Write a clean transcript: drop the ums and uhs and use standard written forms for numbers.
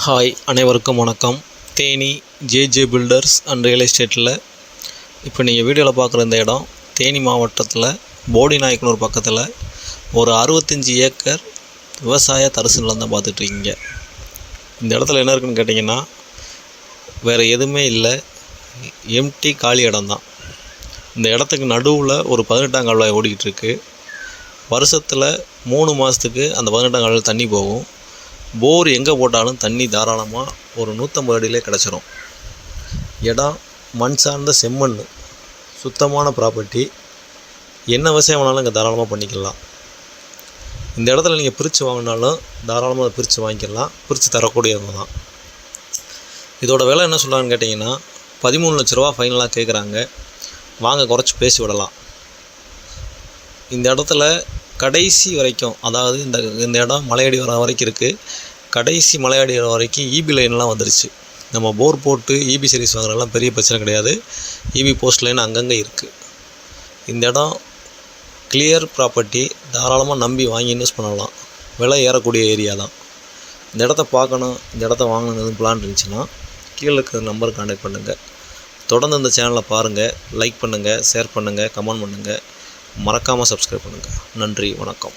Hi, அனைவருக்கும் வணக்கம். Theni JJ filters and real எஸ்டேட்டில் இப்போ நீங்கள் வீடியோவில் பார்க்குற இந்த இடம் தேனி மாவட்டத்தில் போடிநாயக்கனூர் பக்கத்தில் ஒரு 65 ஏக்கர் விவசாய தரிசு நிலம் தான் பார்த்துட்ருக்கீங்க. இந்த இடத்துல என்ன இருக்குதுன்னு கேட்டிங்கன்னா, வேறு எதுவுமே இல்லை, எம்டி காலி இடம் தான். இந்த இடத்துக்கு நடுவில் ஒரு 18ஆம் கால்வாய் ஓடிக்கிட்டு இருக்கு. வருஷத்தில் 3 மாதத்துக்கு அந்த 18ஆம் கால்வாயில் தண்ணி போகும். போர் எங்கே போட்டாலும் தண்ணி தாராளமாக ஒரு 150 அடியிலே கிடச்சிரும். இடம் மண் சார்ந்த செம்மண், சுத்தமான ப்ராப்பர்ட்டி. என்ன விவசாயம் வேணாலும் இங்கே தாராளமாக பண்ணிக்கலாம். இந்த இடத்துல நீங்கள் பிரித்து வாங்கினாலும் தாராளமாக பிரித்து வாங்கிக்கலாம், பிரித்து தரக்கூடியவங்க தான். இதோட விலை என்ன சொல்கிறாங்கன்னு கேட்டிங்கன்னா, 13 லட்ச ரூபா ஃபைனலாக கேட்குறாங்க. வாங்க, குறைச்சி பேசி விடலாம். இந்த இடத்துல கடைசி வரைக்கும், அதாவது இந்த இடம் மலையடி வர வரைக்கும் இருக்குது. கடைசி மலையடி வர வரைக்கும் ஈபி லைன்லாம் வந்துருச்சு. நம்ம போர் போட்டு ஈபி சர்வீஸ் வாங்குறதெல்லாம் பெரிய பிரச்சனை கிடையாது. ஈபி போஸ்ட் லைன் அங்கங்கே இருக்குது. இந்த இடம் கிளியர் ப்ராப்பர்ட்டி, தாராளமாக நம்பி வாங்கி இன்வெஸ்ட் பண்ணலாம். விலை ஏறக்கூடிய ஏரியா தான். இந்த இடத்த பார்க்கணும், இந்த இடத்த வாங்கணுன்னு பிளான் இருந்துச்சுன்னா கீழே இருக்கிற நம்பருக்கு கான்டாக்ட் பண்ணுங்கள். தொடர்ந்து இந்த சேனலை பாருங்கள், லைக் பண்ணுங்கள், ஷேர் பண்ணுங்கள், கமெண்ட் பண்ணுங்கள், மறக்காமல் சப்ஸ்கிரைப் பண்ணுங்கள். நன்றி, வணக்கம்.